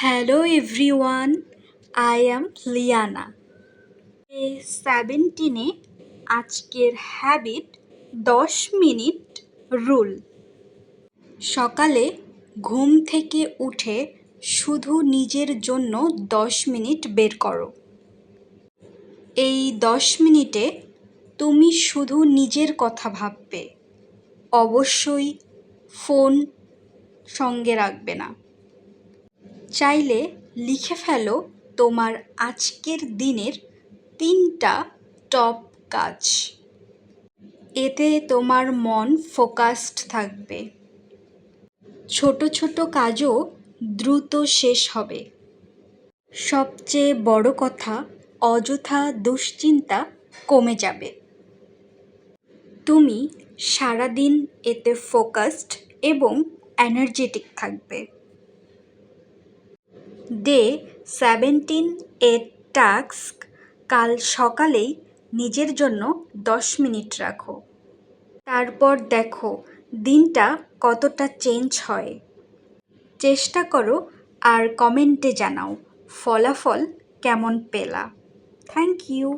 Hello everyone, I am Liana. Day 17 আজকের habit 10 minute rule. সকালে ঘুম থেকে উঠে শুধু নিজের জন্য 10 মিনিট বের করো। এই 10 মিনিটে তুমি শুধু নিজের কথা ভাববে, অবশ্যই ফোন সঙ্গে রাখবে না। চাইলে লিখে ফেলো তোমার আজকের দিনের 3টা টপ কাজ। এতে তোমার মন ফোকাসড থাকবে। ছোট ছোট কাজও দ্রুত শেষ হবে। সবচেয়ে বড় কথা, অযথা দুশ্চিন্তা কমে যাবে। তুমি সারাদিন এতে ফোকাসড এবং এনার্জেটিক থাকবে। ডে 17 এর টাস্ক কাল সকালেই নিজের জন্য 10 মিনিট রাখো। তারপর দেখো দিনটা কতটা চেঞ্জ হয়। চেষ্টা করো আর কমেন্টে জানাও ফলাফল কেমন পেলা। Thank you.